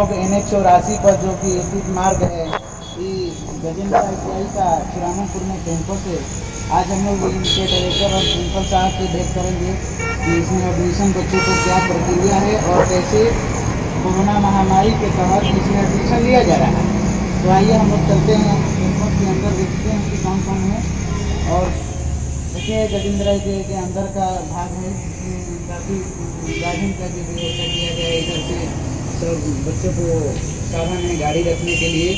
लोग NH 84 पर जो कि स्थित मार्ग है कि गजेंद्र ITI का चुरामनपुर में कैंपस है। आज हम लोग इनके डायरेक्टर और प्रिंसिपल साहब से भेंट करेंगे कि इसमें एडमिशन बच्चों को क्या प्रक्रिया है और कैसे कोरोना महामारी के तहत इसमें एडमिशन लिया जा रहा है। तो आइए हम लोग चलते हैं कैंपस के अंदर, देखते हैं कि कौन कौन है। और देखिए गजेंद्र ITI के अंदर का भाग है जिसमें काफ़ी गार्डन का भी व्यवस्था किया गया है। इधर से सब बच्चों को साधन है गाड़ी रखने के लिए।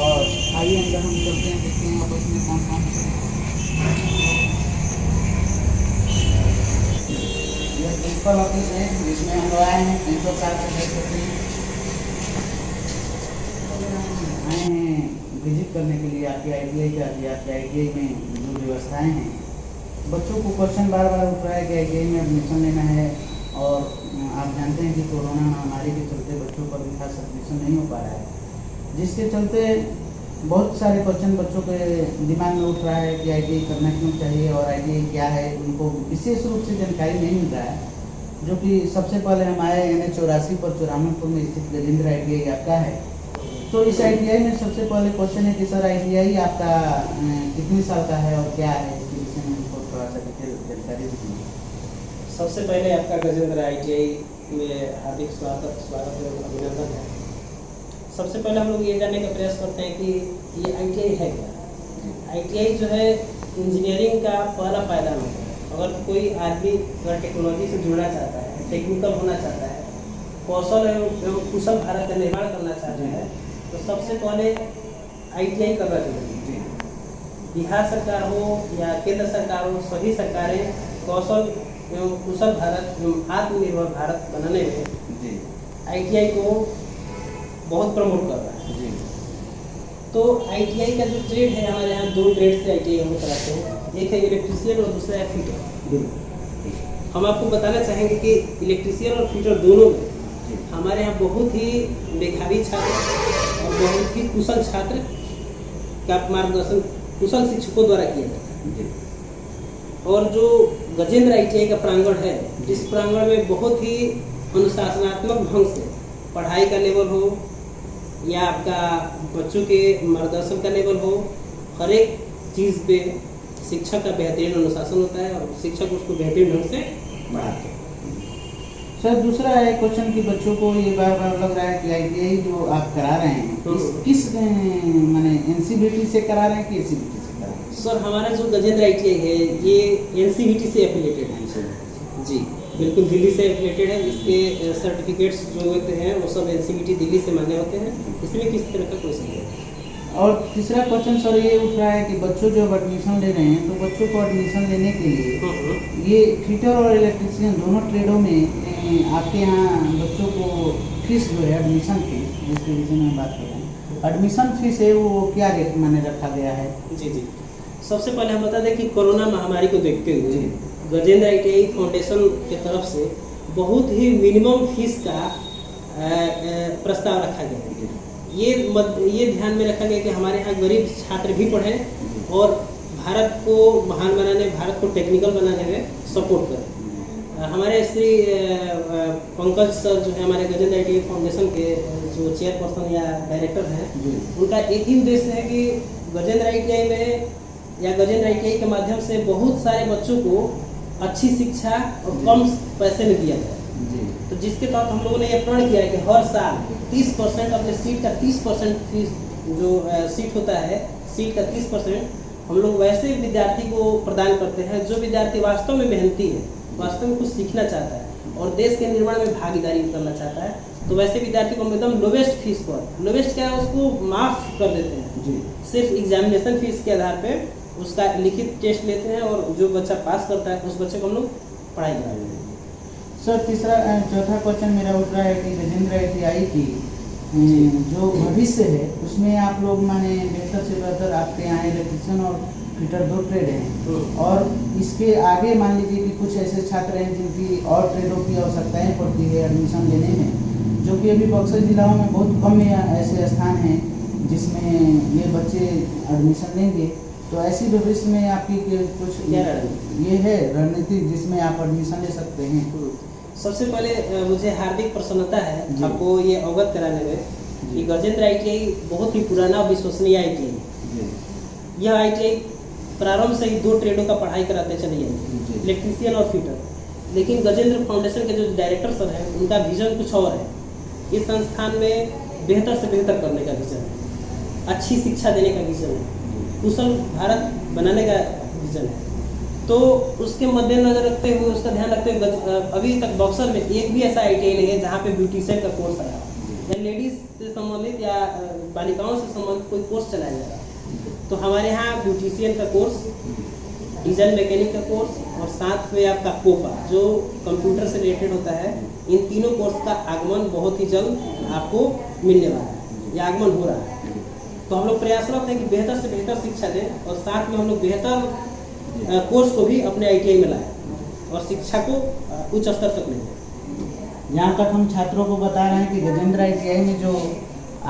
और आइए अंदर हम चलते हैं, देखते हैं आपस में कौन कौन है। यह प्रिंसिपल ऑफिस है जिसमें हम लोग आए हैं, प्रिंसिपल साहब से भेंट करते हैं। आए हैं विजिट करने के लिए आपके ITI का, आपके ITI में जो व्यवस्थाएँ हैं। बच्चों को क्वेश्चन बार बार उठ रहा है कि ITI में एडमिशन लेना है और आप जानते हैं कि कोरोना महामारी के चलते बच्चों का भी खास एडमिशन नहीं हो पा रहा है, जिसके चलते बहुत सारे क्वेश्चन बच्चों के दिमाग में उठ रहा है कि ITI करना क्यों चाहिए और ITI क्या है। उनको विशेष रूप से जानकारी नहीं मिल रहा है, जो कि सबसे पहले हम आए NH 84 पर चुरामनपुर में स्थित गजेंद्र ITI आपका है। तो इस ITI में सबसे पहले क्वेश्चन है कि सर ITI आपका कितने साल का है और क्या है, इसके विषय में हमको थोड़ा सा जानकारी दीजिए। सबसे पहले आपका गजेंद्र ITI में हार्दिक स्वागत और अभिनंदन है। सबसे पहले हम लोग ये जानने का प्रयास करते हैं कि ये ITI है क्या। ITI जो है इंजीनियरिंग का पहला पायदान होता है। अगर कोई आदमी अगर टेक्नोलॉजी से जुड़ना चाहता है, टेक्निकल होना चाहता है, कौशल एवं कुशल भारत का निर्माण करना चाहता है, तो सबसे पहले ITI करना चाहिए। बिहार सरकार हो या केंद्र सरकार हो, सभी सरकारें कौशल एवं कुशल भारत एवं आत्मनिर्भर भारत बनाने में ITI को बहुत प्रमोट कर रहा है। जी। तो ITI का जो ट्रेड है, हमारे यहाँ 2 ट्रेड से ITI हम कराते हैं। एक है इलेक्ट्रीशियन और दूसरा है फिटर। हम आपको बताना चाहेंगे कि इलेक्ट्रीशियन और फिटर दोनों में हमारे यहाँ बहुत ही मेधावी छात्र और बहुत ही कुशल छात्र का मार्गदर्शन कुशल शिक्षकों द्वारा किया जाता है। और जो गजेंद्र ITI का प्रांगण है, इस प्रांगण में बहुत ही अनुशासनात्मक ढंग से पढ़ाई का लेवल हो या आपका बच्चों के मार्गदर्शन का लेवल हो, हर एक चीज़ पे शिक्षक का बेहतरीन अनुशासन होता है और शिक्षक उसको बेहतरीन ढंग से पढ़ाते हैं। सर दूसरा है क्वेश्चन कि बच्चों को ये बार बार लग रहा है कि ITI जो आप करा रहे हैं किस माने NCVT से करा रहे हैं कि ACVT से करा रहे हैं? सर हमारा जो गजेंद्र ITI है ये NCVT से एफिलिएटेड है। जी बिल्कुल, दिल्ली से एफिलिएटेड है। इसके सर्टिफिकेट्स जो होते हैं वो सब NCVT दिल्ली से मान्य होते हैं। इसमें किसी तरह का कोई समस्या नहीं। और तीसरा क्वेश्चन सर ये उठ रहा है कि बच्चों जो एडमिशन ले रहे हैं, तो बच्चों को एडमिशन लेने के लिए ये फिटर और इलेक्ट्रीशियन दोनों ट्रेडों में आपके यहाँ बच्चों को फीस जो है एडमिशन फीस, जिसके विषय में बात कर रहे हैं, एडमिशन फीस है वो क्या रेट माने रखा गया है? जी, सबसे पहले हम बता दें कि कोरोना महामारी को देखते हुए गजेंद्र ITI फाउंडेशन की तरफ से बहुत ही मिनिमम फीस का प्रस्ताव रखा गया है। ये ध्यान में रखा गया कि हमारे यहाँ गरीब छात्र भी पढ़ें और भारत को महान बनाने, भारत को टेक्निकल बनाने में सपोर्ट करें। हमारे श्री पंकज सर जो है हमारे गजेंद्र ITI फाउंडेशन के जो चेयरपर्सन या डायरेक्टर हैं, उनका एक ही उद्देश्य है कि गजेंद्र ITI में या गजेंद्र ITI के माध्यम से बहुत सारे बच्चों को अच्छी शिक्षा और कम पैसे में दिया जाए। तो जिसके तहत हम लोगों ने यह प्रण किया है कि हर साल 30% अपने सीट का 30% फीस जो सीट होता है, सीट का 30% हम लोग वैसे विद्यार्थी को प्रदान करते हैं जो विद्यार्थी वास्तव में मेहनती है, वास्तव में कुछ सीखना चाहता है और देश के निर्माण में भागीदारी करना चाहता है। तो वैसे विद्यार्थी को हम एकदम लोवेस्ट फीस पर, लोवेस्ट क्या है, उसको माफ कर देते हैं। सिर्फ एग्जामिनेशन फीस के आधार पर उसका लिखित टेस्ट लेते हैं और जो बच्चा पास करता है उस बच्चे को हम लोग पढ़ाई कराते हैं। सर चौथा क्वेश्चन मेरा उठ रहा है कि गजेंद्र ITI की जो भविष्य है उसमें आप लोग माने बेहतर से बेहतर आपके यहाँ इलेक्ट्रीशियन और फिटर 2 ट्रेड हैं, और इसके आगे मान लीजिए कि कुछ ऐसे छात्र हैं जिनकी और ट्रेडों की आवश्यकताएं पड़ती है एडमिशन लेने में, जो कि अभी बक्सर जिलाओं में बहुत कम ऐसे स्थान हैं जिसमें ये बच्चे एडमिशन लेंगे। तो ऐसी भविष्य में आपकी कुछ क्या ये है रणनीति जिसमें आप एडमिशन ले सकते हैं? सबसे पहले मुझे हार्दिक प्रसन्नता है जी। आपको ये अवगत कराने में कि गजेंद्र ITI बहुत ही पुराना और विश्वसनीय ITI है। यह ITI प्रारंभ से ही 2 ट्रेडों का पढ़ाई कराते चले गए, इलेक्ट्रीशियन और फिटर। लेकिन गजेंद्र फाउंडेशन के जो डायरेक्टर सर हैं उनका विजन कुछ और है। इस संस्थान में बेहतर से बेहतर करने का विजन है, अच्छी शिक्षा देने का विजन है, कुशल भारत बनाने का विजन है। तो उसके मद्देनजर रखते हुए, उसका ध्यान रखते हुए अभी तक बक्सर में एक भी ऐसा ITI नहीं है जहाँ पे ब्यूटिशियन का कोर्स आया या लेडीज से संबंधित या बालिकाओं से संबंधित कोई कोर्स चलाया जा रहा है। तो हमारे यहाँ ब्यूटिशियन का कोर्स, डीजल मैकेनिक का कोर्स और साथ में आपका कोपा जो कंप्यूटर से रिलेटेड होता है, इन तीनों कोर्स का आगमन बहुत ही जल्द आपको मिलने वाला है या आगमन हो रहा है। तो हम लोग प्रयासरत हैं कि बेहतर से बेहतर शिक्षा दें और साथ में हम लोग बेहतर कोर्स को भी अपने ITI में लाएं और शिक्षा को उच्च स्तर तक ले जाएं। यहाँ तक हम छात्रों को बता रहे हैं कि गजेंद्र ITI में जो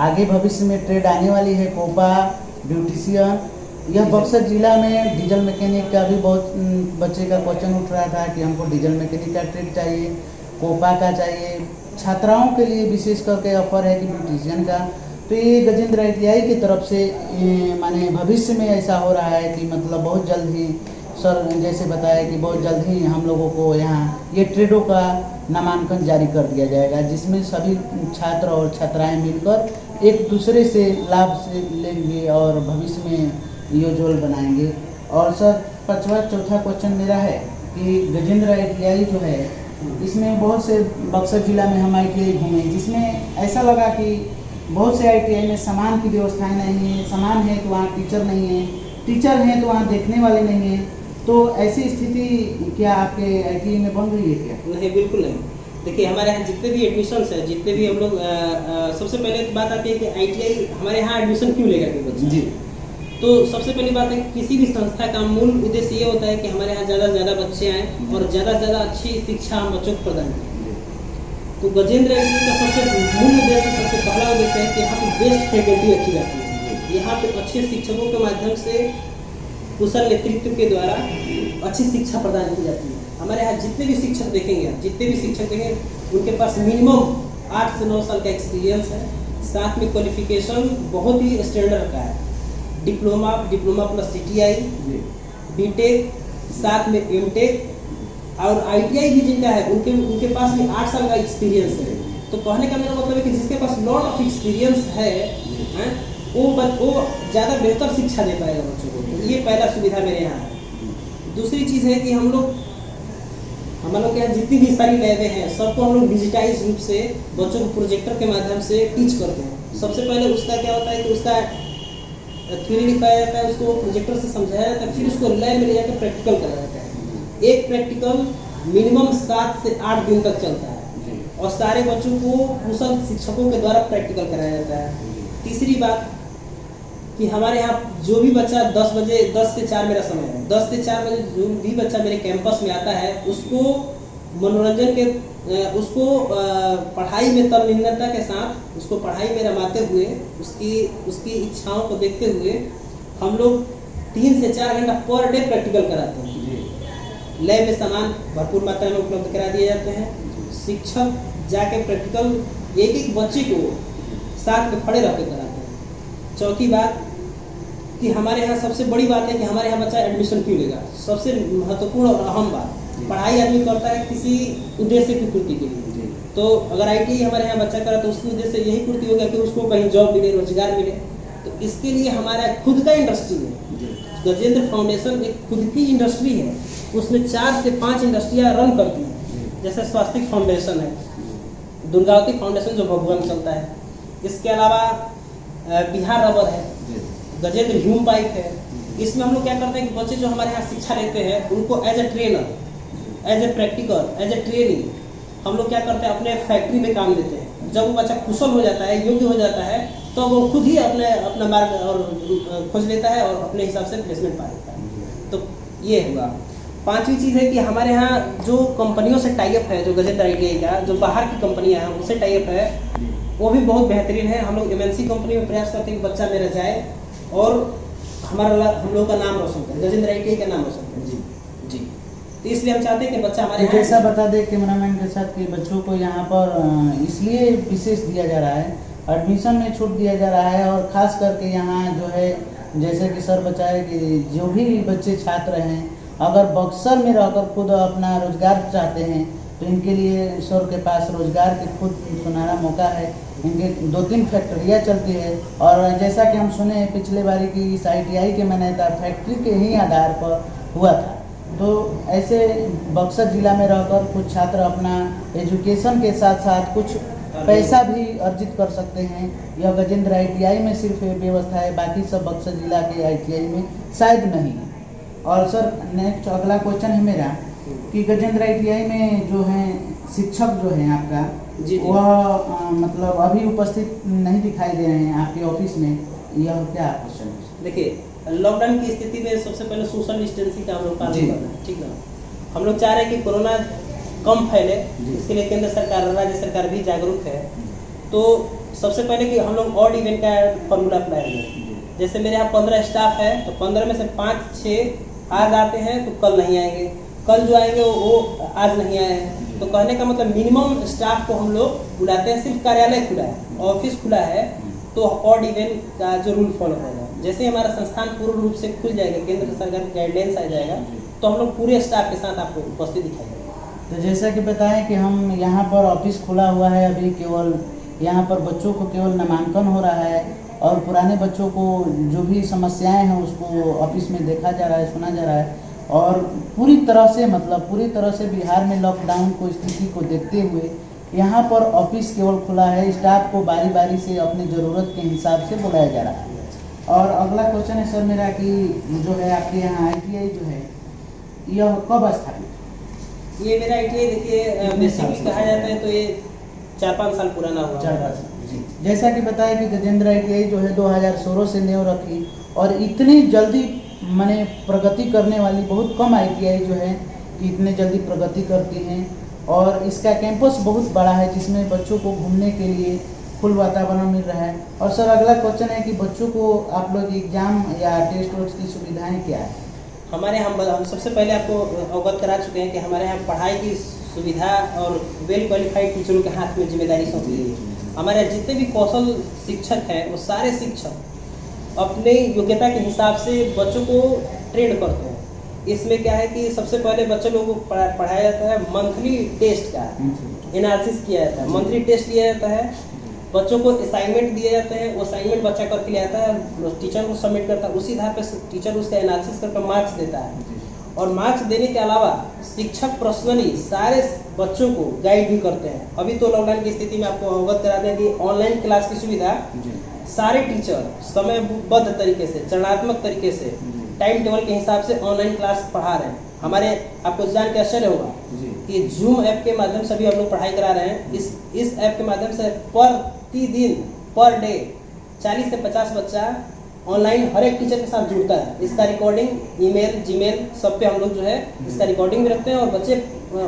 आगे भविष्य में ट्रेड आने वाली है, कोपा, ब्यूटिशियन, यह बक्सर जिला में डीजल मैकेनिक का भी बहुत बच्चे का क्वेश्चन उठ रहा था कि हमको डीजल मैकेनिक का ट्रेड चाहिए, कोपा का चाहिए। छात्राओं के लिए विशेष करके ऑफर है कि ब्यूटिशियन का। तो ये गजेंद्र ITI की तरफ से माने भविष्य में ऐसा हो रहा है कि मतलब बहुत जल्द ही सर जैसे बताया कि बहुत जल्द ही हम लोगों को यहाँ ये ट्रेडों का नामांकन जारी कर दिया जाएगा, जिसमें सभी छात्र और छात्राएं मिलकर एक दूसरे से लाभ से लेंगे और भविष्य में योज्वल बनाएंगे। और सर चौथा क्वेश्चन मेरा है कि गजेंद्र ITI जो है इसमें बहुत से बक्सर जिला में हम ITI घूमे, जिसमें ऐसा लगा कि बहुत से ITI में सामान की व्यवस्थाएं नहीं है, सामान है तो वहाँ टीचर नहीं है, टीचर हैं तो वहाँ देखने वाले नहीं हैं। तो ऐसी स्थिति क्या आपके ITI में बन रही है क्या? नहीं, बिल्कुल नहीं। देखिए हमारे यहाँ जितने भी एडमिशन्स हैं, जितने भी हम लोग सबसे पहले बात आती है कि ITI हमारे यहाँ एडमिशन क्यों लेगा कोई बच्चा। जी। तो सबसे पहली बात है कि किसी भी संस्था का मूल उद्देश्य ये होता है कि हमारे यहाँ ज़्यादा से ज़्यादा बच्चे आएँ और ज़्यादा से ज़्यादा अच्छी शिक्षा हम बच्चों को प्रदान करें। तो गजेंद्र ITI का सबसे मूल उद्देश्य, सबसे पहला उद्देश्य है कि यहाँ पे बेस्ट फैकल्टी रखी जाती है। यहाँ पे अच्छे शिक्षकों के माध्यम से कुशल नेतृत्व के द्वारा अच्छी शिक्षा प्रदान की जाती है। हमारे यहाँ जितने भी शिक्षक देखेंगे उनके पास मिनिमम 8 से 9 साल का एक्सपीरियंस है, साथ में क्वालिफिकेशन बहुत ही स्टैंडर्ड का है, डिप्लोमा प्लस CTI, BTech, साथ में MTech और ITI भी जिनका है उनके पास भी 8 साल का एक्सपीरियंस है। तो कहने का मेरा मतलब है कि जिसके पास लॉट ऑफ एक्सपीरियंस है वो ज़्यादा बेहतर शिक्षा दे पाएगा बच्चों को। तो ये पहला सुविधा मेरे यहाँ है। दूसरी चीज़ है कि हम लोग के यहाँ जितनी भी सारी लैबें हैं सबको हम लोग डिजिटाइज रूप से बच्चों को प्रोजेक्टर के माध्यम से टीच करते हैं। सबसे पहले उसका क्या होता है कि उसका थ्योरी लिखाया जाता है, उसको प्रोजेक्टर से समझाया जाता है, फिर उसको लैब में ले जाकर प्रैक्टिकल कराया जाता है। एक प्रैक्टिकल मिनिमम 7 से 8 दिन तक चलता है और सारे बच्चों को कुशल शिक्षकों के द्वारा प्रैक्टिकल कराया जाता है। तीसरी बात कि हमारे यहाँ जो भी बच्चा 10 से 4 मेरा समय है, 10 से 4 बजे जो भी बच्चा मेरे कैंपस में आता है उसको मनोरंजन के पढ़ाई में तल्लीनता के साथ उसको पढ़ाई में रमाते हुए उसकी इच्छाओं को देखते हुए हम लोग 3 से 4 घंटा पर डे प्रैक्टिकल कराते हैं। लैब में सामान भरपूर मात्रा में उपलब्ध करा दिए जाते हैं। शिक्षक जाके प्रैक्टिकल एक बच्चे को साथ में खड़े रह के कराते हैं। चौथी बात कि हमारे यहाँ सबसे बड़ी बात है कि हमारे यहाँ बच्चा एडमिशन क्यों लेगा। सबसे महत्वपूर्ण और अहम बात, पढ़ाई आदमी करता है किसी उद्देश्य की पूर्ति के लिए। तो अगर ITI हमारे यहाँ बच्चा करा तो उसके उद्देश्य यही पूर्ति होगा कि उसको कहीं जॉब मिले, रोजगार मिले। तो इसके लिए हमारा खुद का इंडस्ट्री है। गजेंद्र फाउंडेशन एक खुद की इंडस्ट्री है, उसमें 4 से 5 इंडस्ट्रियाँ रन करती हैं। जैसे स्वास्तिक फाउंडेशन है, दुर्गावती फाउंडेशन जो भभुआ में चलता है, इसके अलावा बिहार रबर है, गजेंद्र ह्यूम पाइप है। इसमें हम लोग क्या करते हैं कि बच्चे जो हमारे यहाँ शिक्षा लेते हैं उनको as a trainer, as a practical, as a training हम लोग क्या करते हैं अपने फैक्ट्री में काम देते हैं। जब वो बच्चा कुशल हो जाता है, योग्य हो जाता है, तो वो खुद ही अपना मार्ग और खोज लेता है और अपने हिसाब से प्लेसमेंट पा लेता है। तो ये हुआ। 5वीं चीज़ है कि हमारे यहाँ जो कंपनियों से टाइप है, जो गजेंद्र ITI का जो बाहर की कंपनियाँ हैं उससे टाइप है, वो भी बहुत बेहतरीन है। हम लोग MNC कंपनी में प्रयास करते हैं कि बच्चा मेरा जाए और हम लोग का नाम रोशन करें, गजेंद्र ITI का नाम रोशन करें। जी। तो इसलिए हम चाहते हैं कि बच्चा हमारे तो जैसा बता दें कैमरामैन के साथ कि बच्चों को यहाँ पर इसलिए विशेष दिया जा रहा है, एडमिशन में छूट दिया जा रहा है, और ख़ास करके यहाँ जो है जैसे कि सर बताए कि जो भी बच्चे छात्र हैं अगर बक्सर में रहकर खुद अपना रोजगार चाहते हैं तो इनके लिए सर के पास रोजगार की खुद सुनहरा मौका है। इनके 2-3 फैक्ट्रियाँ चलती है, और जैसा कि हम सुने हैं पिछले बारी की इस ITI के मान्यता फैक्ट्री के ही आधार पर हुआ था। तो ऐसे बक्सर जिला में रहकर कुछ छात्र अपना एजुकेशन के साथ साथ कुछ पैसा भी अर्जित कर सकते हैं। यह गजेंद्र ITI में सिर्फ ये व्यवस्था है, बाकी सब बक्सर जिला के ITI में शायद नहीं है। और सर नेक्स्ट अगला क्वेश्चन है मेरा कि गजेंद्र ITI में जो है शिक्षक जो है आपका जी। वह मतलब अभी उपस्थित नहीं दिखाई दे रहे हैं आपके ऑफिस में, यह क्या क्वेश्चन है? देखिए लॉकडाउन की स्थिति में सबसे पहले सोशल डिस्टेंसिंग का हम लोग पालन जी। करना है, ठीक है। हम लोग चाह रहे हैं कि कोरोना कम फैले, जी। इसके लिए केंद्र सरकार राज्य सरकार भी जागरूक है। तो सबसे पहले कि हम लोग ऑड इवेंट का फॉर्मूला अपनाए हुए हैं। जैसे मेरे यहाँ 15 स्टाफ है तो 15 में से 5-6 आज आते हैं तो कल नहीं आएंगे, कल जो आएंगे वो आज नहीं आए हैं। तो कहने का मतलब मिनिमम स्टाफ को हम लोग बुलाते हैं। सिर्फ कार्यालय खुला है, ऑफिस खुला है तो ऑड इवेंट का जो रूल फॉलो होगा। जैसे ही हमारा संस्थान पूर्ण रूप से खुल जाएगा, केंद्र सरकार का गाइडलाइंस आ जाएगा, तो हम लोग पूरे स्टाफ के साथ आपको उपस्थित दिखाएंगे। तो जैसा कि बताएं कि हम यहाँ पर ऑफिस खुला हुआ है, अभी केवल यहाँ पर बच्चों को केवल नामांकन हो रहा है, और पुराने बच्चों को जो भी समस्याएं हैं उसको ऑफिस में देखा जा रहा है, सुना जा रहा है। और पूरी तरह से बिहार में लॉकडाउन को स्थिति को देखते हुए यहाँ पर ऑफिस केवल खुला है, स्टाफ को बारी बारी से अपनी ज़रूरत के हिसाब से बुलाया जा रहा है। और अगला क्वेश्चन है सर मेरा कि जो है आपके यहाँ ITI जो है यह कब स्थापित? ये मेरा ITI देखिए कितने साल बेसिकली से? कहा जाता है तो ये 4-5 साल पुराना हुआ। 4 जी। जैसा कि बताया कि गजेंद्र ITI जो है 2016 से नींव रखी, और इतनी जल्दी माने प्रगति करने वाली बहुत कम ITI जो है कि इतने जल्दी प्रगति करती हैं। और इसका कैंपस बहुत बड़ा है जिसमें बच्चों को घूमने के लिए फुल वातावरण मिल रहा है। और सर अगला क्वेश्चन है कि बच्चों को आप लोग एग्जाम या टेस्ट वेस्ट की सुविधाएं क्या है? हमारे हम सबसे पहले आपको अवगत करा चुके हैं कि हमारे यहाँ पढ़ाई की सुविधा और वेल क्वालिफाइड टीचरों के हाथ में जिम्मेदारी सौंपी गई है। हमारे यहाँ जितने भी कौशल शिक्षक हैं वो सारे शिक्षक अपने योग्यता के हिसाब से बच्चों को ट्रेन करते हैं। इसमें क्या है कि सबसे पहले बच्चों लोगों को पढ़ाया जाता है, मंथली टेस्ट का एनालिसिस किया जाता है, मंथली टेस्ट लिया जाता है, बच्चों को असाइनमेंट दिए जाते हैं, वो असाइनमेंट बच्चा करके ले आता है, टीचर को सबमिट करता है, उसी आधार पर टीचर उसका एनालिसिस करके मार्क्स देता है। और मार्क्स देने के अलावा शिक्षक पर्सनली सारे बच्चों को गाइड भी करते हैं। अभी तो लॉकडाउन की स्थिति में आपको अवगत करा दें कि ऑनलाइन क्लास की सुविधा सारे टीचर समयबद्ध तरीके से, चरणात्मक तरीके से, टाइम टेबल के हिसाब से ऑनलाइन क्लास पढ़ा रहे हैं। हमारे आपको जान के आश्चर्य होगा कि जूम ऐप के माध्यम से भी हम लोग पढ़ाई करा रहे हैं। इस ऐप के माध्यम से प्रतिदिन पर डे 40 से 50 बच्चा ऑनलाइन हर एक टीचर के साथ जुड़ता है। इसका रिकॉर्डिंग ईमेल, जीमेल सब पे हम लोग जो है इसका रिकॉर्डिंग भी रखते हैं और बच्चे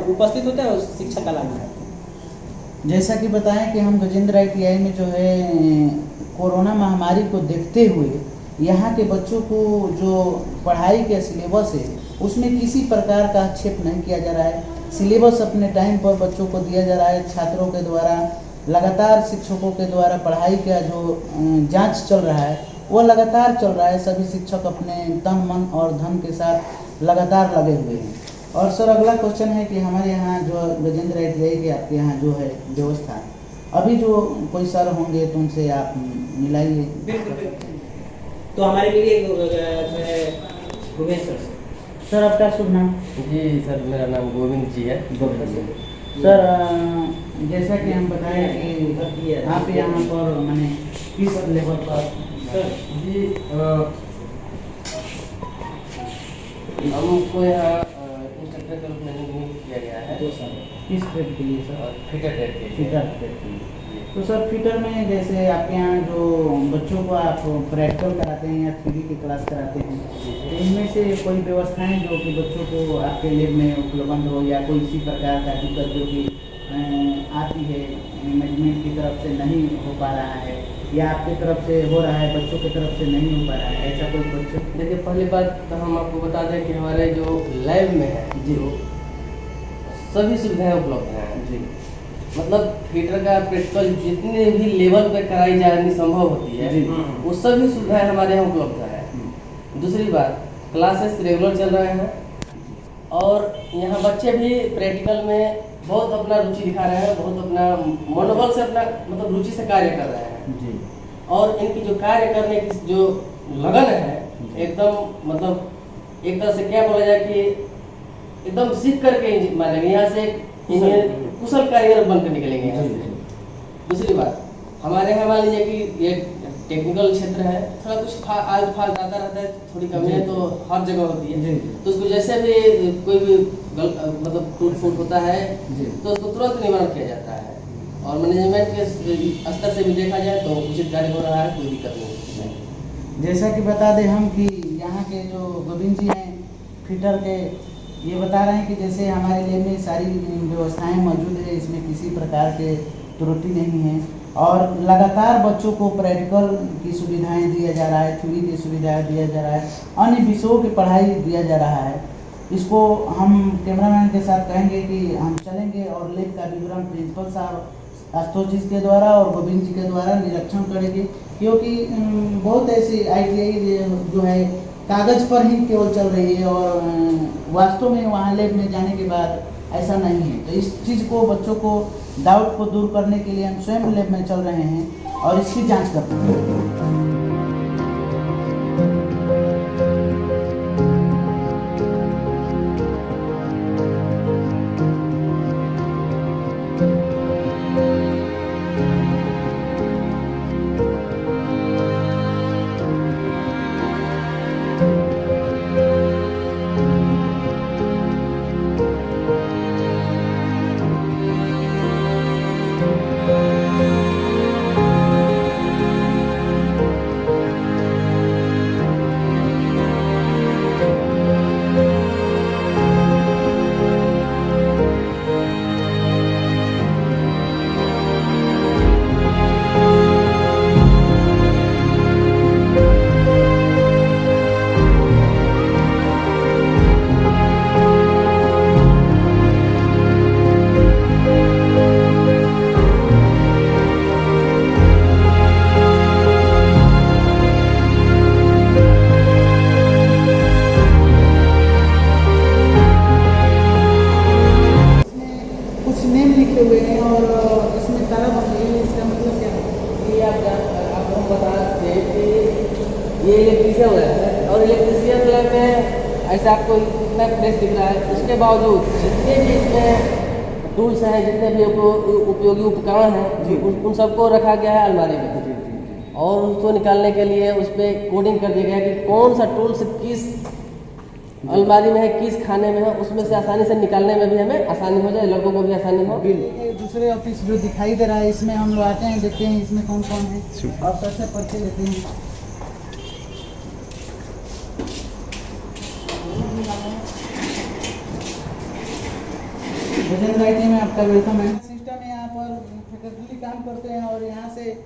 उपस्थित होते हैं और शिक्षा का लाभ लेते हैं। जैसा कि बताएं कि हम गजेंद्र ITI में जो है कोरोना महामारी को देखते हुए यहाँ के बच्चों को जो पढ़ाई के सिलेबस है उसमें किसी प्रकार का आक्षेप नहीं किया जा रहा है। सिलेबस अपने टाइम पर बच्चों को दिया जा रहा है। छात्रों के द्वारा लगातार, शिक्षकों के द्वारा पढ़ाई का जो जांच चल रहा है वो लगातार चल रहा है। सभी शिक्षक अपने तन, मन और धन के साथ लगातार लगे हुए हैं। और सर अगला क्वेश्चन है कि हमारे यहाँ जो गजेंद्र ITI के आपके यहाँ जो है व्यवस्था, अभी जो कोई सर होंगे तो उनसे आप मिलाइए। बिल्कुल। तो हमारे लिए भूपेश सर आपका शुभ नाम? जी सर, मेरा नाम गोविंद जी है। सर जैसा कि हम बताएं कि आप यहाँ पर माने किस लेवल पर? सर जी हमको यहाँ इंस्ट्रक्टर के रूप में नियुक्त किया गया है 2 साल। किस ट्रेड के लिए सर? फिटर ट्रेड के लिए। फिटर ट्रेड के लिए। तो सर फिटर में जैसे आपके यहाँ जो बच्चों को आप प्रैक्टिकल कराते हैं या 3D की क्लास कराते हैं, तो इनमें से कोई व्यवस्थाएं जो कि बच्चों को आपके लैब में उपलब्ध हो, या कोई इसी प्रकार का दिक्कत जो कि आती है मैनेजमेंट की तरफ से नहीं हो पा रहा है, या आपकी तरफ से हो रहा है, बच्चों की तरफ से नहीं हो पा रहा है, ऐसा कोई बच्चों? देखिए, पहली बात तो हम आपको बता दें कि हमारे जो लैब में है जी सभी सुविधाएं उपलब्ध हैं। जी मतलब थिएटर का प्रैक्टिकल जितने भी लेवल पे कराई जानी संभव होती है, जी वो सभी सुविधाएं हमारे यहाँ उपलब्ध है। दूसरी बात, क्लासेस रेगुलर चल रहे हैं और यहाँ बच्चे भी प्रैक्टिकल में बहुत अपना रुचि दिखा रहे हैं, बहुत अपना मनोबल से अपना मतलब रुचि से कार्य कर रहे हैं। जी और इनकी जो कार्य करने की जो लगन है एकदम मतलब एक तरह से क्या बोला जाए कि एकदम सीख करके मानेंगे, यहाँ से इंजीनियर कुशल कारीगर बनकर निकलेंगे यहाँ से। दूसरी बात, हमारे यहाँ मान लीजिए कि ये टेक्निकल क्षेत्र है, थोड़ा कुछ आग फाग आता रहता है, थोड़ी कमी है तो हर जगह होती है। तो उसको जैसे भी कोई भी मतलब टूट फूट होता है तो उसको तुरंत निवारण किया जाता है। और मैनेजमेंट के स्तर से भी देखा जाए तो उचित कार्य हो रहा है, कोई दिक्कत नहीं। जैसा कि बता दें हम कि यहाँ के जो गोविंद जी हैं फिटर के, ये बता रहे हैं कि जैसे हमारे लैब में सारी व्यवस्थाएं मौजूद है, इसमें किसी प्रकार के त्रुटि नहीं है और लगातार बच्चों को प्रैक्टिकल की सुविधाएं दिया जा रहा है, थ्योरी की सुविधाएं दिया जा रहा है, अन्य विषयों की पढ़ाई दिया जा रहा है। इसको हम कैमरामैन के साथ कहेंगे कि हम चलेंगे और लैब का विवरण प्रिंसिपल साहब आशुतोष के द्वारा और गोविंद जी के द्वारा निरीक्षण करेंगे, क्योंकि बहुत ऐसी ITI जो है कागज पर ही केवल चल रही है और वास्तव में वहाँ लैब में जाने के बाद ऐसा नहीं है। तो इस चीज़ को, बच्चों को डाउट को दूर करने के लिए हम स्वयं लैब में चल रहे हैं और इसकी जांच करते हैं। हुए हैं और इसमें ताला बन गई है, इसका मतलब क्या है? ये आपको हम बता दें कि ये इलेक्ट्रीशियन लैब है और इलेक्ट्रीशियन लैब में ऐसा आपको इतना प्लेस दिख रहा है, उसके बावजूद जितने भी इसमें टूल्स हैं, जितने भी उपयोगी उपकरण हैं, उन सबको रखा गया है अलमारी में और उसको निकालने के लिए उस पर कोडिंग कर दिया गया है कि कौन सा टूल्स किस अलमारी में है, किस खाने में है, उसमें से आसानी से निकालने में भी हमें आसानी हो जाए, लड़कों को भी आसानी हो। दूसरे ऑफिस जो दिखाई दे रहा है, इसमें हम लोग आते हैं, देखते हैं इसमें कौन कौन है और सबसे परिचय लेते हैं। गजेंद्र IT में आपका वेलकम है। सिस्टम है, यहाँ पर फैकल्टी काम करते हैं और यहाँ से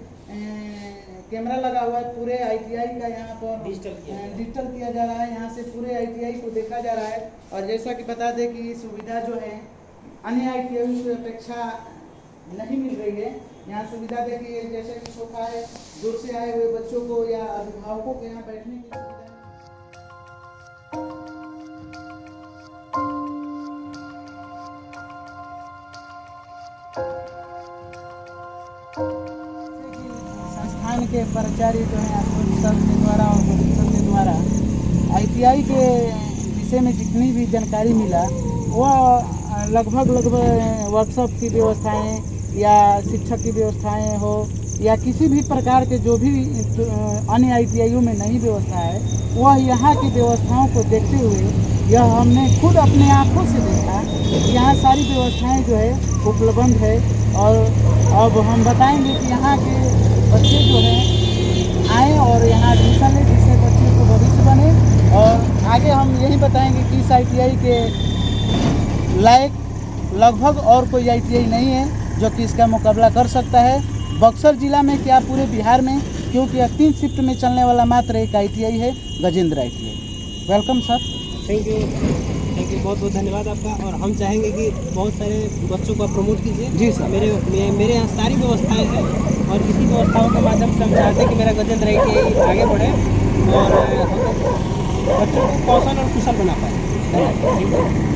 कैमरा लगा हुआ है पूरे ITI का, यहाँ पर डिजिटल किया जा रहा है, यहाँ से पूरे ITI को देखा जा रहा है। और जैसा कि बता दें कि सुविधा जो है अन्य ITI की अपेक्षा नहीं मिल रही है। यहाँ सुविधा देखिए, जैसे कि सोफा है, दूर से आए हुए बच्चों को या अभिभावकों के यहाँ बैठने की सुविधा है। संस्थान के प्राचार्य जो है सर के द्वारा और सर के द्वारा ITI के विषय में जितनी भी जानकारी मिला वह लगभग वर्कशॉप की व्यवस्थाएं या शिक्षक की व्यवस्थाएं हो या किसी भी प्रकार के जो भी अन्य ITIयों में नई व्यवस्था है, वह यहाँ की व्यवस्थाओं को देखते हुए यह हमने खुद अपने आँखों से देखा, यहाँ सारी व्यवस्थाएं जो है उपलब्ध है। और अब हम बताएंगे कि यहाँ के बच्चे जो हैं आए और यहाँ एडमिशन लें, जिससे बच्चे को भविष्य बने। और आगे हम यही बताएंगे कि इस ITI के लायक लगभग और कोई ITI नहीं है जो कि इसका मुकाबला कर सकता है। बक्सर जिला में क्या पूरे बिहार में, क्योंकि यह 3 शिफ्ट में चलने वाला मात्र एक ITI है, Gajendra ITI। Welcome sir. Thank you, बहुत बहुत धन्यवाद आपका। और हम चाहेंगे कि बहुत सारे बच्चों को प्रमोट कीजिए। जी सर। मेरे यहाँ सारी व्यवस्थाएं हैं और इसी व्यवस्थाओं के माध्यम से हम चाहते हैं कि मेरा गजेंद्र ITI आगे बढ़े और हम लोग बच्चों को कौशल और कुशल बना पाए।